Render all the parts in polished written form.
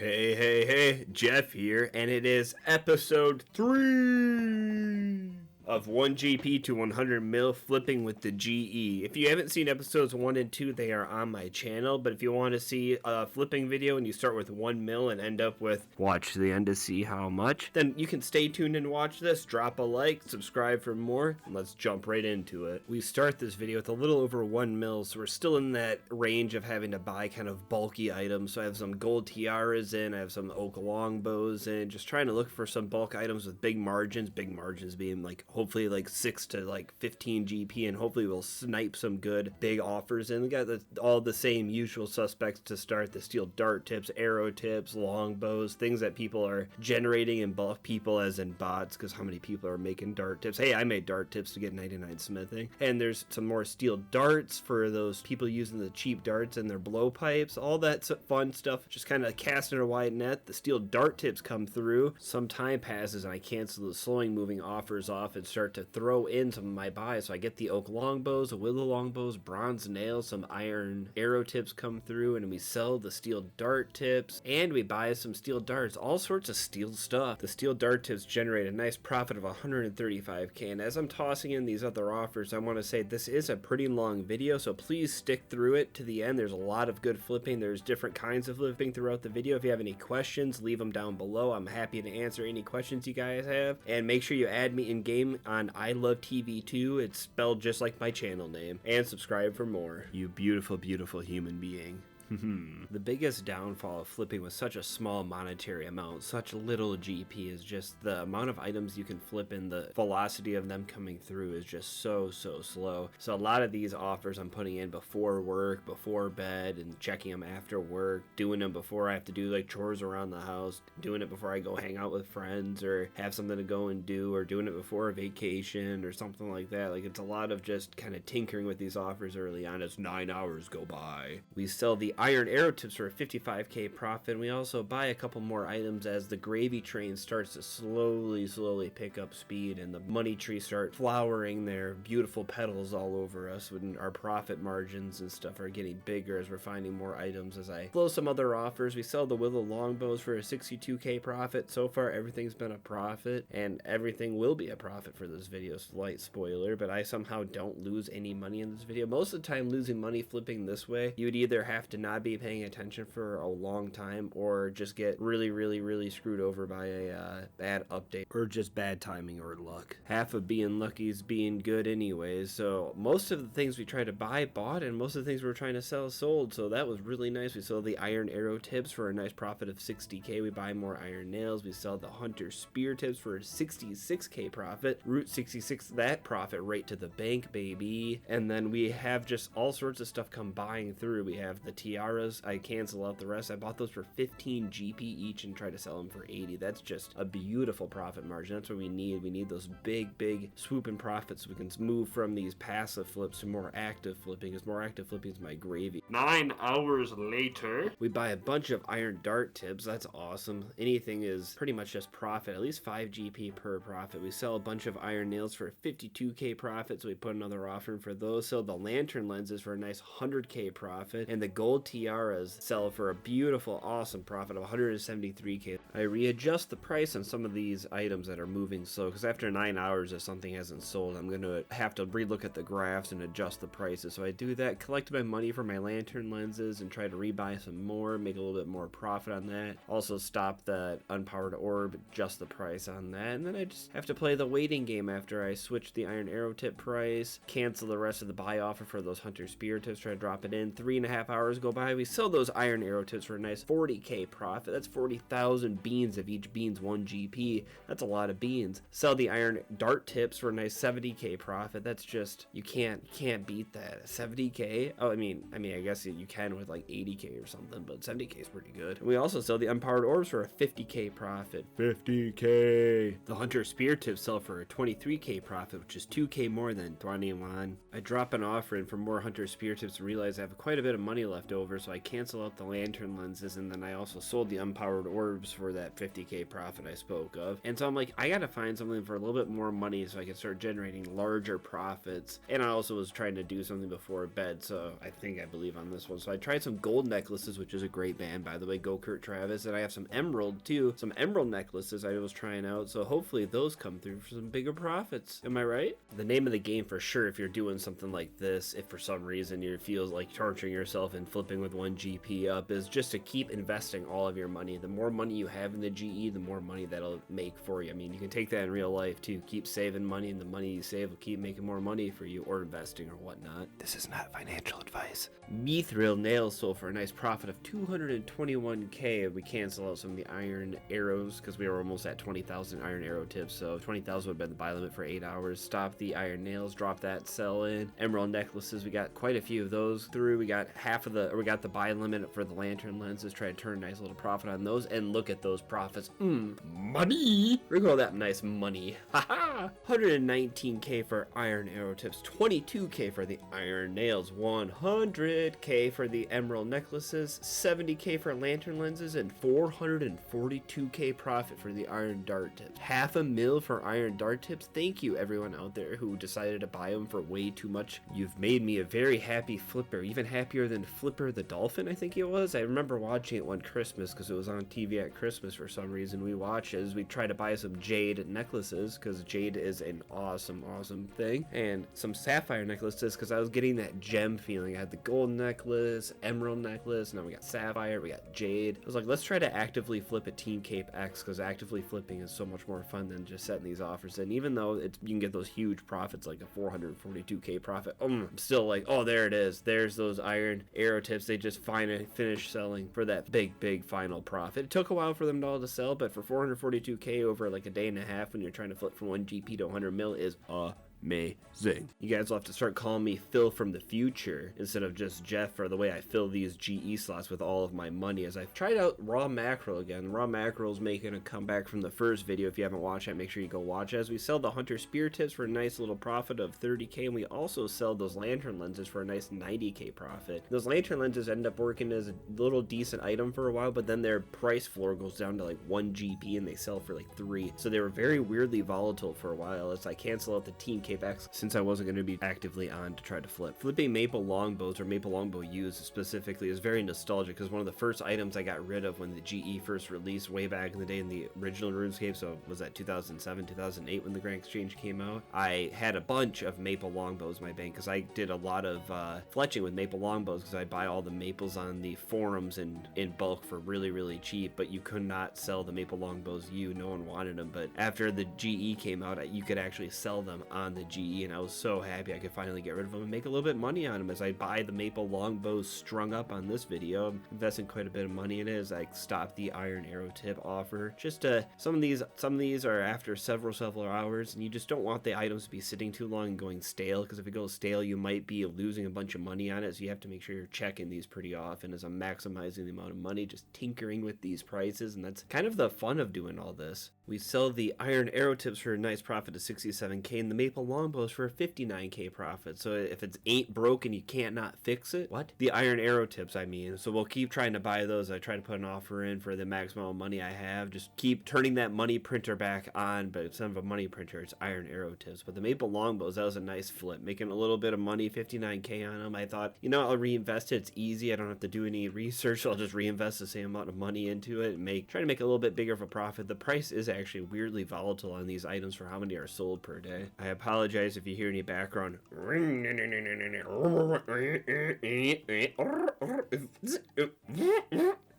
Hey, Jeff here, and it is episode 3 of 1 GP to 100 mil flipping with the GE. If you haven't seen episodes 1 and 2, they are on my channel, but if you want to see a flipping video and you start with 1 mil and end up with watch to the end to see how much, then you can stay tuned and watch this. Drop a like, subscribe for more, and let's jump right into it. We start this video with a little over 1 mil, so we're still in that range of having to buy kind of bulky items. So I have some gold tiaras in, I have some oak longbows in, just trying to look for some bulk items with big margins being like hopefully like 6 to like 15 GP, and hopefully we'll snipe some good big offers in. We got all the same usual suspects to start: the steel dart tips, arrow tips, longbows, things that people are generating in bulk, people as in bots, because how many people are making dart tips? Hey, I made dart tips to get 99 smithing. And there's some more steel darts for those people using the cheap darts and their blowpipes, all that fun stuff, just kind of casting a wide net. The steel dart tips come through, some time passes and I cancel the slowing moving offers off and start to throw in some of my buys. So I get the oak longbows, the willow longbows, bronze nails, some iron arrow tips come through, and we sell the steel dart tips, and we buy some steel darts, all sorts of steel stuff. The steel dart tips generate a nice profit of 135k, and as I'm tossing in these other offers, I want to say this is a pretty long video, so please stick through it to the end. There's a lot of good flipping. There's different kinds of flipping throughout the video. If you have any questions, leave them down below. I'm happy to answer any questions you guys have, and make sure you add me in game on I Love TV2. It's spelled just like my channel name, and subscribe for more. You beautiful, beautiful human being. The biggest downfall of flipping with such a small monetary amount, such little GP, is just the amount of items you can flip and the velocity of them coming through is just so slow. So a lot of these offers I'm putting in before work, before bed, and checking them after work, doing them before I have to do like chores around the house, doing it before I go hang out with friends or have something to go and do, or doing it before a vacation or something like that. Like, it's a lot of just kind of tinkering with these offers early on as 9 hours go by. We sell the iron arrow tips for a 55k profit, and we also buy a couple more items as the gravy train starts to slowly pick up speed and the money trees start flowering their beautiful petals all over us, when our profit margins and stuff are getting bigger as we're finding more items. As I flow some other offers, we sell the willow longbows for a 62k profit. So far everything's been a profit, and everything will be a profit for this video. Slight spoiler, but I somehow don't lose any money in this video. Most of the time losing money flipping this way, you would either have to not be paying attention for a long time, or just get really screwed over by a bad update, or just bad timing or luck. Half of being lucky is being good anyways. So most of the things we try to buy bought, and most of the things we're trying to sell sold, so that was really nice. We sold the iron arrow tips for a nice profit of 60k. We buy more iron nails. We sell the hunter spear tips for a 66k profit. Route 66, that profit right to the bank, baby. And then we have just all sorts of stuff come buying through. We have the tiaras. I cancel out the rest. I bought those for 15 GP each and try to sell them for 80. That's just a beautiful profit margin. That's what we need. We need those big swooping profits so we can move from these passive flips to more active flipping, because more active flipping is my gravy. 9 hours later, we buy a bunch of iron dart tips. That's awesome. Anything is pretty much just profit, at least 5 GP per profit. We sell a bunch of iron nails for 52k profit, so we put another offer in for those. Sell the lantern lenses for a nice 100k profit, and the gold tiaras sell for a beautiful, awesome profit of 173k. I readjust the price on some of these items that are moving slow, because after 9 hours if something hasn't sold, I'm gonna have to relook at the graphs and adjust the prices. So I do that, collect my money for my lantern lenses, and try to rebuy some more, make a little bit more profit on that. Also stop that unpowered orb, adjust the price on that, and then I just have to play the waiting game after I switch the iron arrow tip price, cancel the rest of the buy offer for those hunter spear tips, try to drop it in. 3.5 hours go by, we sell those iron arrow tips for a nice 40k profit. That's 40,000 beans. If each bean's 1 GP, that's a lot of beans. Sell the iron dart tips for a nice 70k profit. That's just, you can't beat that. 70k? Oh, I mean I guess you can with like 80k or something, but 70k is pretty good. And we also sell the unpowered orbs for a 50k profit. 50k. The hunter spear tips sell for a 23k profit, which is 2k more than 21. I drop an offer in for more hunter spear tips and realize I have quite a bit of money left over. over, so I cancel out the lantern lenses, and then I also sold the unpowered orbs for that 50k profit I spoke of. And so I'm like, I gotta find something for a little bit more money so I can start generating larger profits. And I also was trying to do something before bed, so I believe on this one. So I tried some gold necklaces, which is a great band, by the way, go Kurt Travis, and I have some emerald too, some emerald necklaces I was trying out, so hopefully those come through for some bigger profits. Am I right? The name of the game for sure, if you're doing something like this, if for some reason you feel like torturing yourself and flipping with 1 GP up, is just to keep investing all of your money. The more money you have in the GE, the more money that'll make for you. I mean, you can take that in real life too. Keep saving money, and the money you save will keep making more money for you, or investing or whatnot. This is not financial advice. Mithril nails sold for a nice profit of 221k. We cancel out some of the iron arrows because we were almost at 20,000 iron arrow tips, so 20,000 would have been the buy limit for 8 hours. Stop the iron nails, drop that, sell in. Emerald necklaces, we got quite a few of those through. We got we got the buy limit for the lantern lenses. Try to turn a nice little profit on those, and look at those profits. Money! We're going that nice money. Haha! 119k for iron arrow tips, 22k for the iron nails, 100k for the emerald necklaces, 70k for lantern lenses, and 442k profit for the iron dart tips. $500,000 for iron dart tips. Thank you everyone out there who decided to buy them for way too much. You've made me a very happy flipper, even happier than Flipper the Dolphin, I think it was. I remember watching it one Christmas because it was on TV at Christmas for some reason. We watched it as we tried to buy some jade necklaces because jade is an awesome thing, and some sapphire necklaces because I was getting that gem feeling. I had the gold necklace, emerald necklace, now we got sapphire, we got jade. I was like, let's try to actively flip a Team Cape X because actively flipping is so much more fun than just setting these offers in. Even though you can get those huge profits like a 442k profit, I'm still like, oh, there it is. There's those iron arrow tips. They just finished selling for that big final profit. It took a while for them all to sell, but for 442k over like a day and a half when you're trying to flip from 1 GP to 100 mil is amazing. You guys will have to start calling me Phil from the future instead of just Jeff for the way I fill these GE slots with all of my money. As I've tried out raw mackerel again. Raw mackerel's making a comeback from the first video. If you haven't watched it, make sure you go watch it. As we sell the hunter spear tips for a nice little profit of 30k, and we also sell those lantern lenses for a nice 90k profit. Those lantern lenses end up working as a little decent item for a while, but then their price floor goes down to like 1 GP and they sell for like 3. So they were very weirdly volatile for a while as I cancel out the Team Cape X since I wasn't going to be actively on to try to flip. Flipping maple longbows, or maple longbow use specifically, is very nostalgic because one of the first items I got rid of when the GE first released way back in the day in the original RuneScape, so was that 2007, 2008 when the Grand Exchange came out, I had a bunch of maple longbows in my bank because I did a lot of fletching with maple longbows because I buy all the maples on the forums in bulk for really cheap, but you could not sell the maple longbows. No one wanted them, but after the GE came out, you could actually sell them on the GE, and I was so happy I could finally get rid of them and make a little bit of money on them. As I buy the maple longbows strung up on this video, I'm investing quite a bit of money in it as I stop the iron arrow tip offer. Just some of these are after several hours, and you just don't want the items to be sitting too long and going stale, because if it goes stale you might be losing a bunch of money on it. So you have to make sure you're checking these pretty often as I'm maximizing the amount of money, just tinkering with these prices, and that's kind of the fun of doing all this. We sell the iron arrow tips for a nice profit of 67k, and the maple longbows for a 59k profit. So if it ain't broken, you can't not fix it. What? The iron arrow tips, I mean. So we'll keep trying to buy those. I try to put an offer in for the maximum money I have. Just keep turning that money printer back on, but instead of a money printer, it's iron arrow tips. But the maple longbows, that was a nice flip. Making a little bit of money, 59k on them. I thought, I'll reinvest it. It's easy. I don't have to do any research. I'll just reinvest the same amount of money into it and try to make a little bit bigger of a profit. The price is actually weirdly volatile on these items for how many are sold per day. I apologize if you hear any background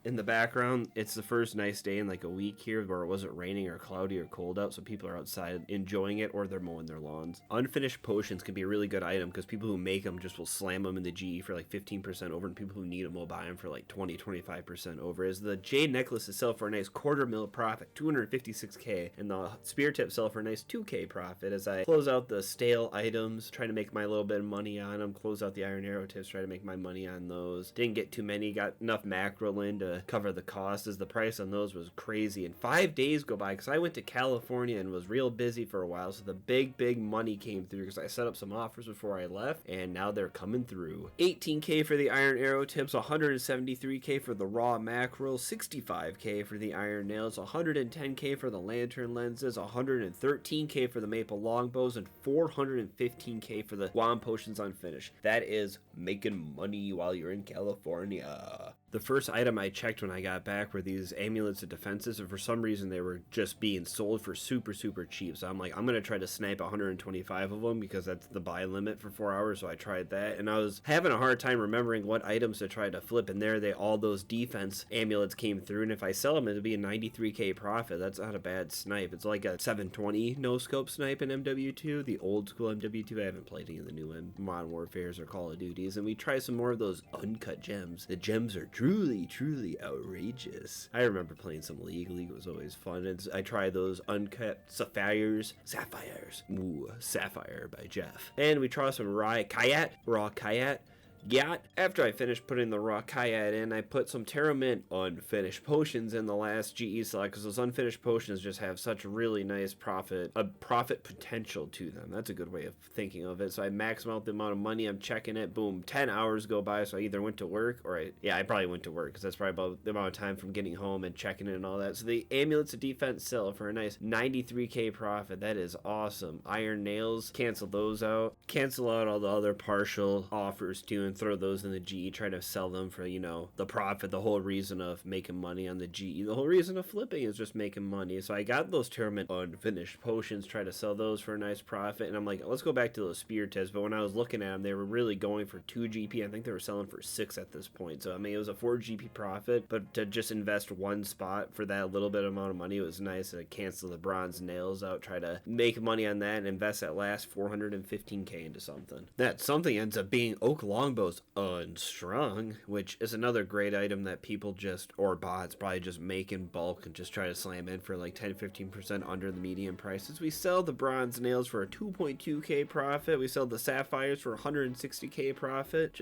in the background. It's the first nice day in like a week here where it wasn't raining or cloudy or cold out, so people are outside enjoying it, or they're mowing their lawns. Unfinished potions can be a really good item because people who make them just will slam them in the GE for like 15% over, and people who need them will buy them for like 20-25% over. As the jade necklaces sell for a nice $250,000 profit, 256k, and the spear tips sell for a nice 2k profit. As I close out the stale items, trying to make my little bit of money on them, close out the iron arrow tips, try to make my money on those. Didn't get too many, got enough mackerel in to to cover the cost, as the price on those was crazy. And 5 days go by because I went to California and was real busy for a while, so the big money came through because I set up some offers before I left, and now they're coming through. 18K for the iron arrow tips, 173K for the raw mackerel, 65K for the iron nails, 110K for the lantern lenses, 113K for the maple longbows, and 415K for the Guam potions unfinished. That is making money while you're in California. The first item I checked when I got back were these amulets of defenses, and for some reason they were just being sold for super cheap. So I'm like, I'm gonna try to snipe 125 of them because that's the buy limit for 4 hours. So I tried that, and I was having a hard time remembering what items to try to flip. And there, all those defense amulets came through, and if I sell them, it'd be a 93K profit. That's not a bad snipe. It's like a 720 no scope snipe in MW2, the old school MW2. I haven't played any of the new Modern Warfares or Call of Duties, and we try some more of those uncut gems. The gems are truly outrageous. I remember playing some League. League was always fun. And I tried those uncut sapphires. Ooh, Sapphire by Jeff. And we tried some raw Kayat. After I finished putting the raw Kayat in, I put some Terra Mint unfinished potions in the last GE slot, because those unfinished potions just have such really nice profit potential to them. That's a good way of thinking of it. So I max out the amount of money. I'm checking it. Boom, 10 hours go by. So I either went to work or I probably went to work, because that's probably about the amount of time from getting home and checking it and all that. So the amulets of defense sell for a nice 93K profit. That is awesome. Iron nails, cancel those out. Cancel out all the other partial offers too, and throw those in the GE, try to sell them for, the profit. The whole reason of making money on the GE, the whole reason of flipping is just making money. So I got those tournament unfinished potions, try to sell those for a nice profit, and I'm like, let's go back to those spear tips. But when I was looking at them, they were really going for 2 GP. I think they were selling for 6 at this point. So I mean, it was a 4 GP profit, but to just invest one spot for that little bit amount of money, it was nice to cancel the bronze nails out, try to make money on that, and invest that last 415K into something. That something ends up being oak longbows unstrung, which is another great item that people or bots probably just make in bulk and just try to slam in for like 10-15% under the median prices. We sell the bronze nails for a 2.2K profit. We sell the sapphires for 160K profit.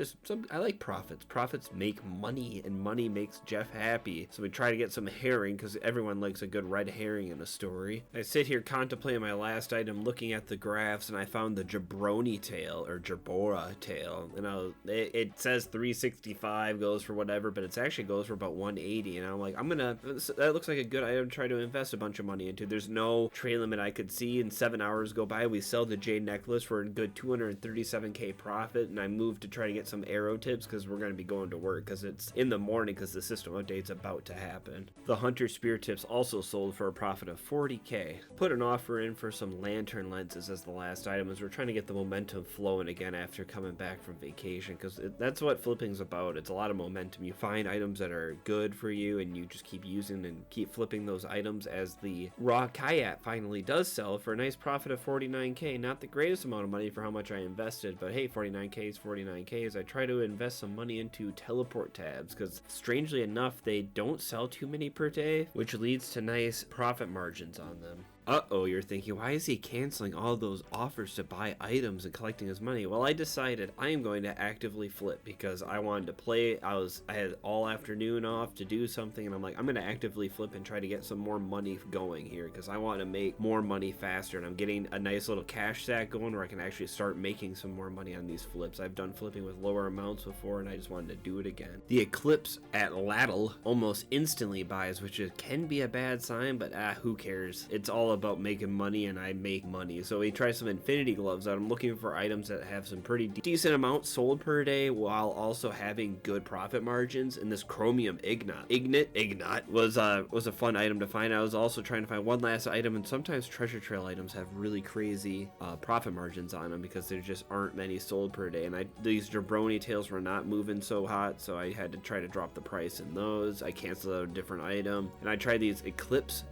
I like profits. Profits make money, and money makes Jeff happy. So we try to get some herring, because everyone likes a good red herring in a story. I sit here contemplating my last item, looking at the graphs, and I found the jabroni tail, or jabora tail, and it says 365 goes for whatever, but it actually goes for about 180, and I'm like, that looks like a good item to try to invest a bunch of money into. There's no trade limit I could see, and 7 hours go by. We sell the jade necklace for a good 237K profit, and I moved to try to get some arrow tips because we're going to be going to work, because it's in the morning because the system update's about to happen. The hunter spear tips also sold for a profit of 40K. Put an offer in for some lantern lenses as the last item, as we're trying to get the momentum flowing again after coming back from vacation, because that's what flipping's about. It's a lot of momentum. You find items that are good for you, and you just keep using and keep flipping those items, as the raw Kayat finally does sell for a nice profit of 49K. Not the greatest amount of money for how much I invested, but hey, 49K is 49K. As I try to invest some money into teleport tabs, because strangely enough, they don't sell too many per day, which leads to nice profit margins on them. Uh-oh, you're thinking, why is he canceling all those offers to buy items and collecting his money? Well, I decided I am going to actively flip, because I wanted to play. I had all afternoon off to do something, and I'm like, I'm going to actively flip and try to get some more money going here, because I want to make more money faster, and I'm getting a nice little cash stack going where I can actually start making some more money on these flips. I've done flipping with lower amounts before, and I just wanted to do it again. The eclipse at Ladle almost instantly buys, which can be a bad sign, but who cares? It's all about making money, and I make money. So we try some infinity gloves out. I'm looking for items that have some pretty decent amount sold per day while also having good profit margins. And this chromium ignat was a fun item to find. I was also trying to find one last item, and sometimes treasure trail items have really crazy profit margins on them, because there just aren't many sold per day, and these jabroni tails were not moving so hot, so I had to try to drop the price in those. I canceled out a different item, and I tried these eclipse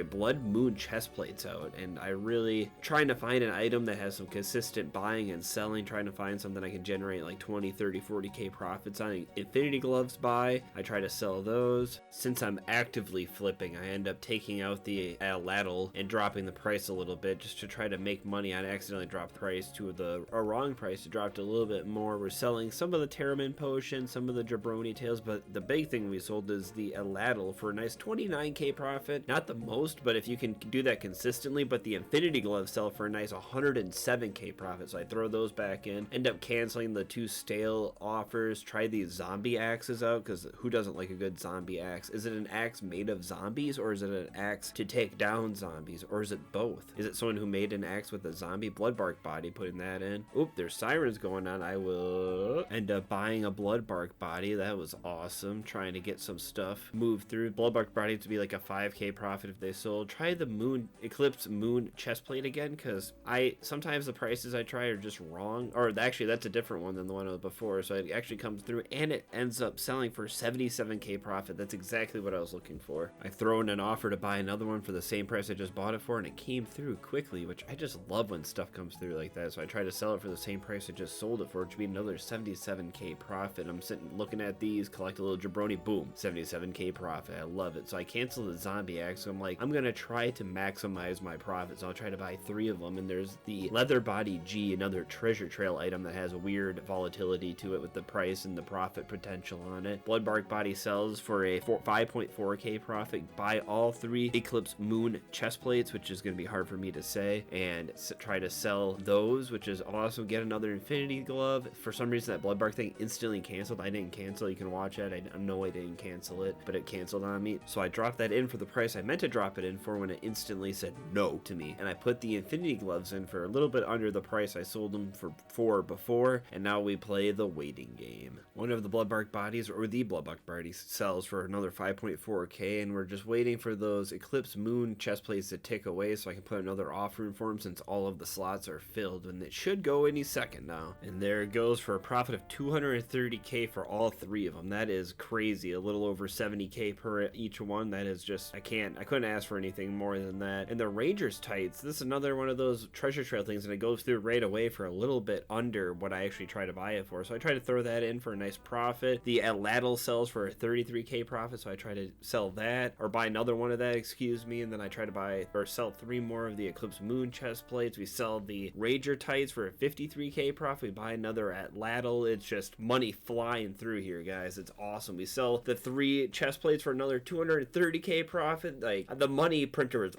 Blood Moon chest plates out, and I really trying to find an item that has some consistent buying and selling, trying to find something I can generate like 20, 30, 40k profits on. Infinity gloves buy, I try to sell those. Since I'm actively flipping, I end up taking out the ladle and dropping the price a little bit just to try to make money. I accidentally dropped the price to a wrong price. It dropped a little bit more. We're selling some of the Terramin potions, some of the jabroni tails, but the big thing we sold is the ladle for a nice 29k profit. Not the most, but if you can do that consistently. But the Infinity gloves sell for a nice 107k profit, so I throw those back in, end up canceling the 2 stale offers, try these zombie axes out, because who doesn't like a good zombie axe? Is it an axe made of zombies, or is it an axe to take down zombies, or is it both? Is it someone who made an axe with a zombie bloodbark body, putting that in? Oop, there's sirens going on. I will end up buying a bloodbark body. That was awesome, trying to get some stuff moved through. Bloodbark body to be like a 5k profit if they sold. Try the Eclipse Moon chestplate again, because sometimes the prices I try are just wrong, or actually that's a different one than the one before, so it actually comes through and it ends up selling for 77k profit. That's exactly what I was looking for. I throw in an offer to buy another one for the same price I just bought it for, and it came through quickly, which I just love when stuff comes through like that. So I try to sell it for the same price I just sold it for, which would be another 77k profit. I'm sitting looking at these, collect a little jabroni, boom, 77k profit. I love it. So I cancel the zombie axe. So I'm like, I'm gonna try to maximize my profits. I'll try to buy 3 of them, and there's the leather body G, another treasure trail item that has a weird volatility to it with the price and the profit potential on it. Bloodbark body sells for a 5.4k profit. Buy all 3 Eclipse Moon chest plates, which is going to be hard for me to say, and try to sell those, which is awesome. Get another Infinity glove. For some reason that Bloodbark thing instantly canceled. I didn't cancel. You can watch it. I know I didn't cancel it, but it canceled on me. So I dropped that in for the price I meant to drop it in for when it instantly said no to me, and I put the Infinity gloves in for a little bit under the price I sold them for before, and now we play the waiting game. One of the Bloodbark bodies, or the Bloodbark bodies, sells for another 5.4k, and we're just waiting for those Eclipse Moon chest plates to tick away so I can put another offer in for them, since all of the slots are filled, and it should go any second now. And there it goes for a profit of 230k for all 3 of them. That is crazy. A little over 70k per each one. That is just, I couldn't ask for anything more than that. And the Ranger's tights, this is another one of those treasure trail things, and it goes through right away for a little bit under what I actually try to buy it for. So I try to throw that in for a nice profit. The Atlatl sells for a 33k profit, so I try to sell that, or buy another one of that, excuse me, and then I try to buy or sell 3 more of the Eclipse Moon chest plates. We sell the Ranger tights for a 53k profit. We buy another Atlatl. It's just money flying through here, guys. It's awesome. We sell the 3 chest plates for another 230k profit. Like, the money printer is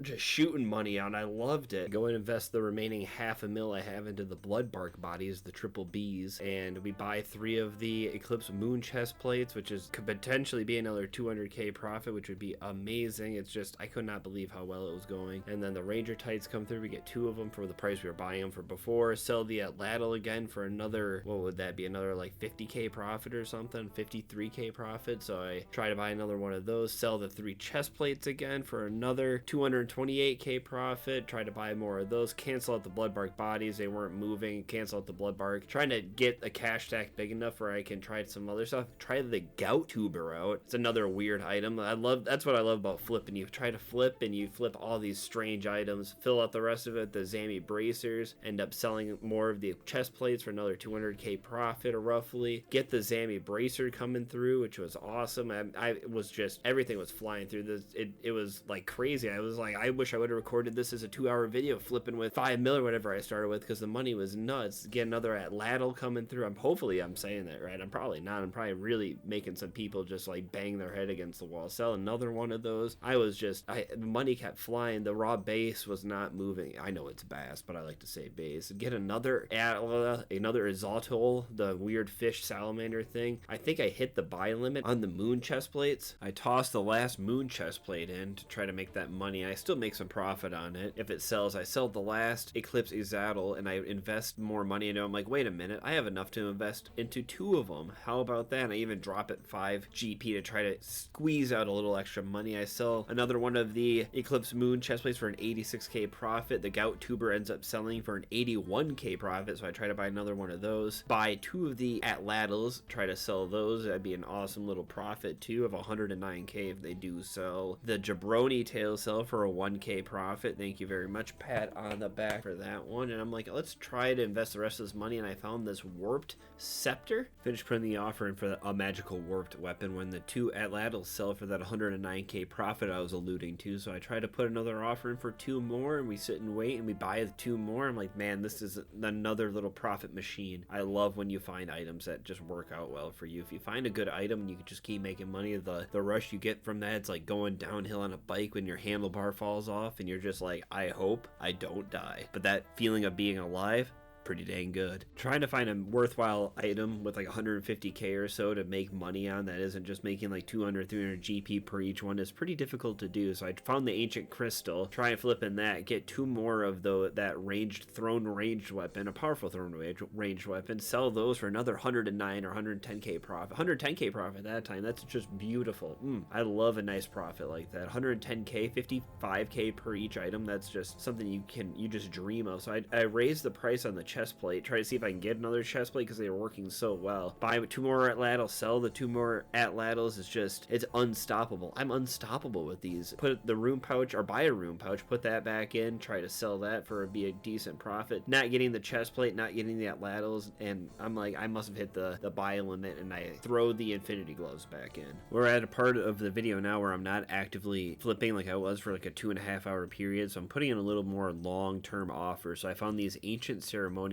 just shooting money out. I loved it. Go and invest the remaining $500,000 I have into the Bloodbark bodies, the triple Bs, and we buy 3 of the Eclipse Moon chest plates, which could potentially be another 200k profit, which would be amazing. It's just, I could not believe how well it was going. And then the Ranger tights come through. We get 2 of them for the price we were buying them for before. Sell the Atlatl again for another, what would that be, another like 50k profit or something, 53k profit. So I try to buy another one of those. Sell the 3 chest plates again for another 228k profit. Try to buy more of those. Cancel out the Bloodbark bodies. They weren't moving. Cancel out the Bloodbark. Trying to get a cash stack big enough where I can try some other stuff. Try the gout tuber out. It's another weird item. That's what I love about flipping. You try to flip and you flip all these strange items. Fill out the rest of it. The Zami bracers. End up selling more of the chest plates for another 200k profit, or roughly. Get the Zami bracer coming through, which was awesome. I was just, everything was flying through this. It was like crazy. I was like, I wish I would have recorded this as a 2-hour video flipping with 5 mil or whatever I started with, because the money was nuts. Get another Atlatl coming through. Hopefully I'm saying that right. I'm probably not. I'm probably really making some people just like bang their head against the wall. Sell another one of those. The money kept flying. The raw base was not moving. I know it's bass, but I like to say base. Get another Izaltol, the weird fish salamander thing. I think I hit the buy limit on the moon chest plates. I tossed the last moon chest plate in to try to make that money. I still make some profit on it. If it sells, I sell the last Eclipse Izaltol and I invest more money into it. I'm like, wait a minute, I have enough to invest into 2 of them. How about that? And I even drop it 5 GP to try to squeeze out a little extra money. I sell another one of the Eclipse Moon chest plates for an 86k profit. The gout tuber ends up selling for an 81k profit, so I try to buy another one of those. Buy 2 of the Atlatls, try to sell those. That'd be an awesome little profit too of 109k They do sell the jabroni tail cell for a 1k profit. Thank you very much, pat on the back for that one. And I'm like, let's try to invest the rest of this money, and I found this warped scepter. Finished putting the offer in for a magical warped weapon when the 2 atlatls sell for that 109k profit I was alluding to. So I tried to put another offer in for 2 more, and we sit and wait, and we buy the 2 more. I'm like, man, this is another little profit machine. I love when you find items that just work out well for you. If you find a good item and you can just keep making money, the rush you get from that, it's like going downhill on a bike when your handlebar falls off and you're just like, I hope I don't die. But that feeling of being alive, pretty dang good. Trying to find a worthwhile item with like 150k or so to make money on that isn't just making like 200, 300 GP per each one is pretty difficult to do. So I found the ancient crystal, try and flip in that, get 2 more of that ranged weapon, a powerful thrown ranged weapon, sell those for another 109 or 110k profit. 110k profit at that time, that's just beautiful. I love a nice profit like that. 110k, 55k per each item, that's just something you just dream of. So I raised the price on the chest plate, try to see if I can get another chest plate because they were working so well. Buy 2 more atlatls, sell the 2 more atlatls. It's unstoppable. I'm unstoppable with these. Put the rune pouch, or buy a rune pouch, put that back in, try to sell that for be a decent profit. Not getting the chest plate, not getting the atlatls, and I'm like, I must have hit the buy limit, and I throw the infinity gloves back in. We're at a part of the video now where I'm not actively flipping like I was for like a 2.5 hour period, so I'm putting in a little more long-term offer. So I found these ancient ceremonial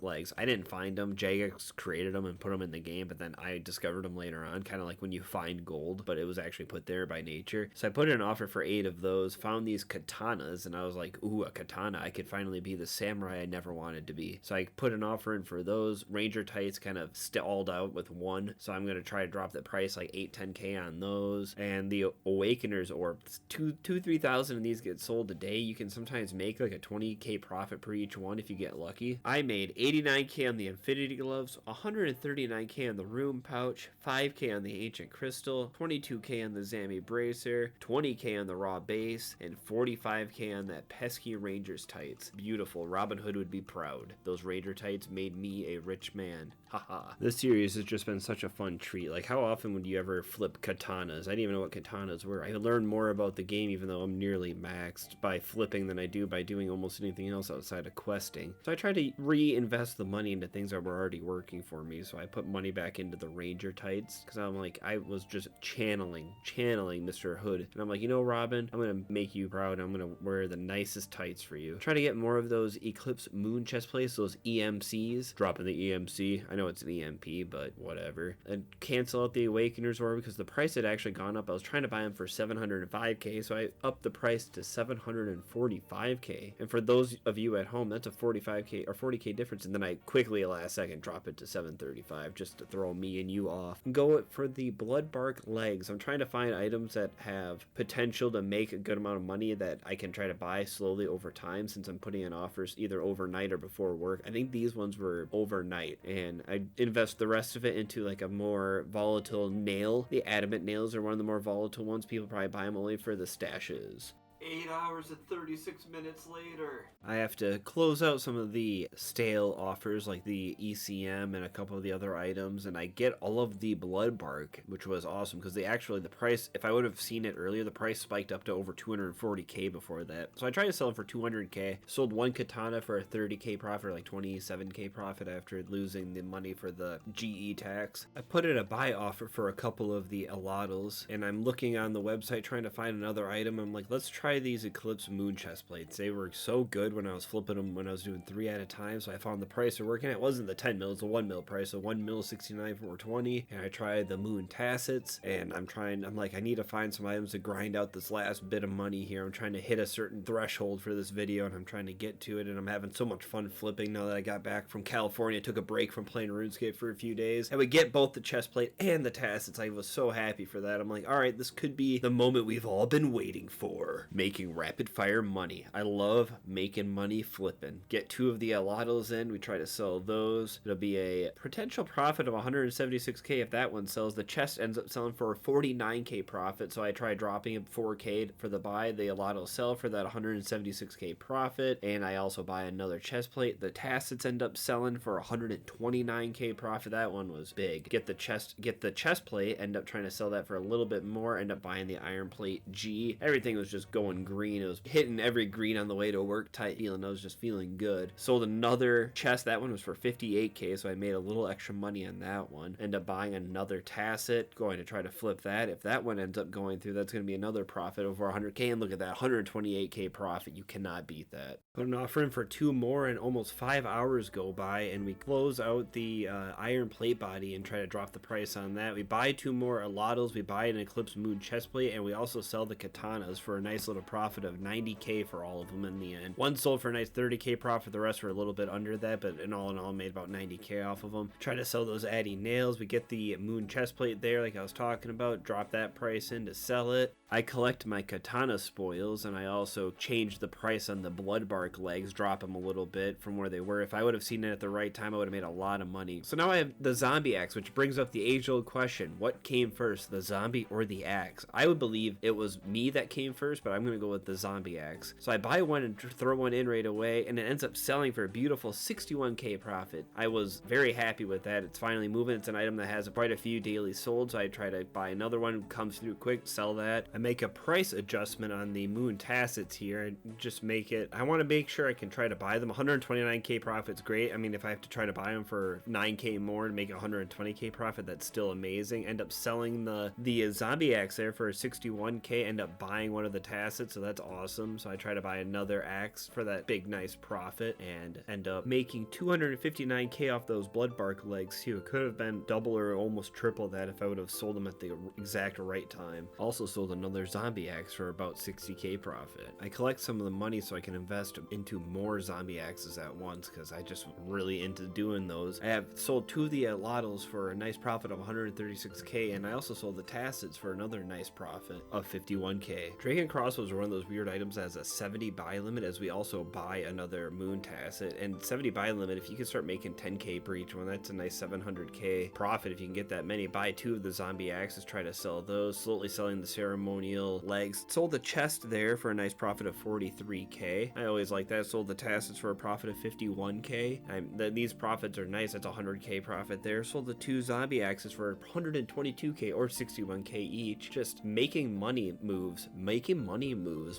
legs. I didn't find them. Jagex created them and put them in the game, but then I discovered them later on, kind of like when you find gold, but it was actually put there by nature. So I put in an offer for 8 of those, found these katanas, and I was like, ooh, a katana. I could finally be the samurai I never wanted to be. So I put an offer in for those. Ranger tights kind of stalled out with 1, so I'm going to try to drop the price like 8-10k on those. And the awakeners orbs, 3,000 of these get sold a day. You can sometimes make like a 20k profit per each one if you get lucky. I made 89k on the infinity gloves, 139k on the rune pouch, 5k on the ancient crystal, 22k on the Zami bracer, 20k on the raw base, and 45k on that pesky ranger's tights. Beautiful. Robin Hood would be proud. Those ranger tights made me a rich man. Haha. This series has just been such a fun treat. Like, how often would you ever flip katanas? I didn't even know what katanas were. I learned more about the game, even though I'm nearly maxed by flipping than I do by doing almost anything else outside of questing. So I try to reinvest the money into things that were already working for me. So I put money back into the ranger tights because I'm like, I was just channeling Mr. Hood, and I'm like, you know, Robin, I'm gonna make you proud. I'm gonna wear the nicest tights for you. Try to get more of those Eclipse Moon chest plates, those EMCs. Dropping the EMC. I know it's an EMP, but whatever. And cancel out the Awakeners Orb because the price had actually gone up. I was trying to buy them for 705k, so I upped the price to 745k. And for those of you at home, that's a 45k or 40k difference. And then I quickly last second drop it to 735 just to throw me and you off. Go for the Bloodbark legs. I'm trying to find items that have potential to make a good amount of money that I can try to buy slowly over time, since I'm putting in offers either overnight or before work. I think these ones were overnight, and I invest the rest of it into like a more volatile nail. The adamant nails are one of the more volatile ones. People probably buy them only for the stashes. 8 hours and 36 minutes later, I have to close out some of the stale offers like the ECM and a couple of the other items, and I get all of the Bloodbark, which was awesome because the price, if I would have seen it earlier, the price spiked up to over 240k before that. So I tried to sell it for 200k, sold 1 katana for a 30k profit, or like 27k profit after losing the money for the GE tax. I put in a buy offer for a couple of the Alatals, and I'm looking on the website trying to find another item. I'm like, let's try these Eclipse Moon chest plates. They were so good when I was flipping them, when I was doing 3 at a time. So I found the price they're working at wasn't the 10 mil, it's the 1 mil price. So 1 mil 69 for 20. And I tried the Moon Tassets, and I'm like, I need to find some items to grind out this last bit of money here. I'm trying to hit a certain threshold for this video, and I'm trying to get to it, and I'm having so much fun flipping now that I got back from California, took a break from playing RuneScape for a few days. I would get both the chest plate and the Tassets. I was so happy for that. I'm like, all right, this could be the moment we've all been waiting for. making rapid fire money. I love making money flipping. Get 2 of the allotals in. We try to sell those. It'll be a potential profit of 176k if that one sells. The chest ends up selling for a 49k profit, so I try dropping it 4k for the buy. The allotals sell for that 176k profit, and I also buy another chest plate. The tacits end up selling for 129k profit. That one was big. Get the chest plate, end up trying to sell that for a little bit more, end up buying the iron plate G. Everything was just going green. It was hitting every green on the way to work type feeling. I was just feeling good. Sold another chest. That one was for 58k, so I made a little extra money on that one. End up buying another tacit, going to try to flip that. If that one ends up going through, that's going to be another profit over 100k, and look at that, 128k profit. You cannot beat that. Put an offer in for 2 more, and almost 5 hours go by, and we close out the iron plate body and try to drop the price on that. We buy 2 more allotals. We buy an Eclipse Moon chest plate, and we also sell the katanas for a nice little profit of 90k for all of them in the end. One sold for a nice 30k profit. The rest were a little bit under that, but in all made about 90k off of them. Try to sell those Addy nails. We get the moon chest plate there like I was talking about. Drop that price in to sell it. I collect my katana spoils, and I also change the price on the bloodbark legs, drop them a little bit from where they were. If I would have seen it at the right time, I would have made a lot of money. So now I have the zombie axe, which brings up the age-old question: what came first, the zombie or the axe? I would believe it was me that came first, but I'm going to go with the zombie axe. So I buy one and throw one in right away, and it ends up selling for a beautiful 61k profit. I was very happy with that. It's finally moving. It's an item that has quite a few daily sold, so I try to buy another one, comes through quick, sell that. I make a price adjustment on the moon tacits here and just make it, I want to make sure I can try to buy them. 129k profit's great. I mean, if I have to try to buy them for 9k more and make 120k profit, that's still amazing. End up selling the zombie axe there for 61k, end up buying one of the tacits, so that's awesome. So I try to buy another axe for that big nice profit and end up making 259k off those bloodbark legs too. It could have been double or almost triple that if I would have sold them at the exact right time. Also sold another zombie axe for about 60k profit. I collect some of the money so I can invest into more zombie axes at once, because I just really into doing those. I have sold 2 of the allotals for a nice profit of 136k, and I also sold the tacits for another nice profit of 51k. Drake and Crossbows are one of those weird items that has a 70 buy limit, as we also buy another moon tacit. And 70 buy limit, if you can start making 10k per each one, that's a nice 700k profit if you can get that many. Buy 2 of the zombie axes, try to sell those, slowly selling the ceremonial legs. Sold the chest there for a nice profit of 43k. I always like that. Sold the tacits for a profit of 51k. These profits are nice. That's 100k profit there. Sold the 2 zombie axes for 122k or 61k each. Just making money moves.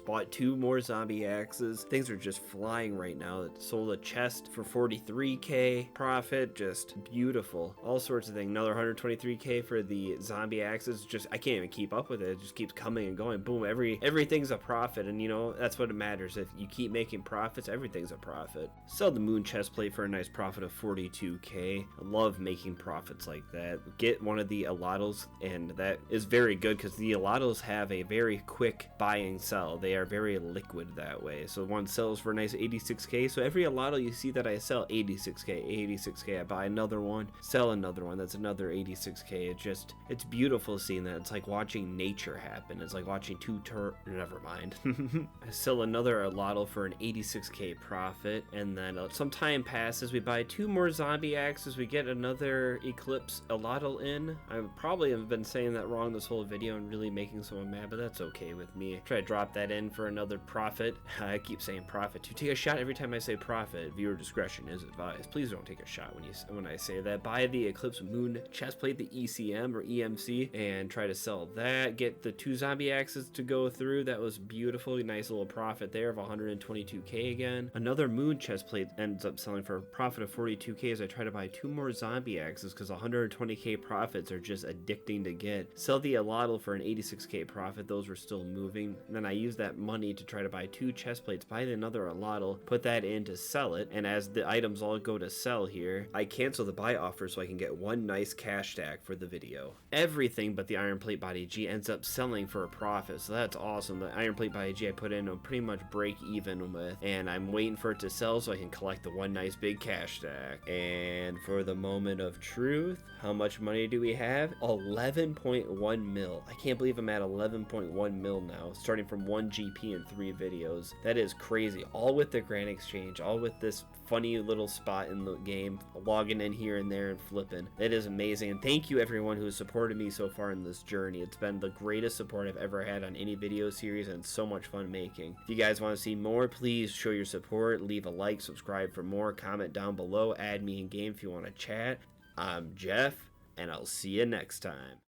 Bought 2 more zombie axes. Things are just flying right now. Sold a chest for 43k profit. Just beautiful. All sorts of things. Another 123k for the zombie axes. Just, I can't even keep up with it. It just keeps coming and going. Boom. Everything's a profit, and you know, that's what it matters. If you keep making profits, everything's a profit. Sell the moon chest plate for a nice profit of 42k. I love making profits like that. Get one of the allotals, and that is very good because the allotals have a very quick buy and sell. They are very liquid that way. So one sells for a nice 86k. So every allottal you see that I sell, 86k. I buy another one, sell another one. That's another 86k. It's beautiful seeing that. It's like watching nature happen. It's like watching never mind. I sell another allottal for an 86k profit, and then some time passes. We buy 2 more zombie axes. We get another eclipse allottal in. I probably have been saying that wrong this whole video and really making someone mad, but that's okay with me. Try to drop that in for another profit. I keep saying profit. To take a shot every time I say profit. Viewer discretion is advised. Please don't take a shot when I say that. Buy the Eclipse Moon chest plate, the ECM or EMC, and try to sell that. Get the 2 zombie axes to go through. That was beautiful. Nice little profit there of 122k again. Another moon chest plate ends up selling for a profit of 42k as I try to buy 2 more zombie axes because 120k profits are just addicting to get. Sell the allottal for an 86k profit. Those were still moving. And then I use that money to try to buy 2 chest plates, buy another allottal, put that in to sell it. And as the items all go to sell here, I cancel the buy offer so I can get one nice cash stack for the video. Everything but the iron plate body G ends up selling for a profit, so that's awesome. The iron plate by AG I put in, I'm pretty much break even with, and I'm waiting for it to sell so I can collect the one nice big cash stack. And for the moment of truth, how much money do we have? 11.1 mil. I can't believe I'm at 11.1 mil now, starting from 1 GP in 3 videos. That is crazy. All with the Grand Exchange, all with this funny little spot in the game, logging in here and there and flipping. That is amazing, and thank you everyone who has supported me so far in this journey. It's been the greatest support I've ever had on any video series, and it's so much fun making. If you guys want to see more, please show your support, leave a like, subscribe for more, comment down below, add me in game if you want to chat. I'm Jeff, and I'll see you next time.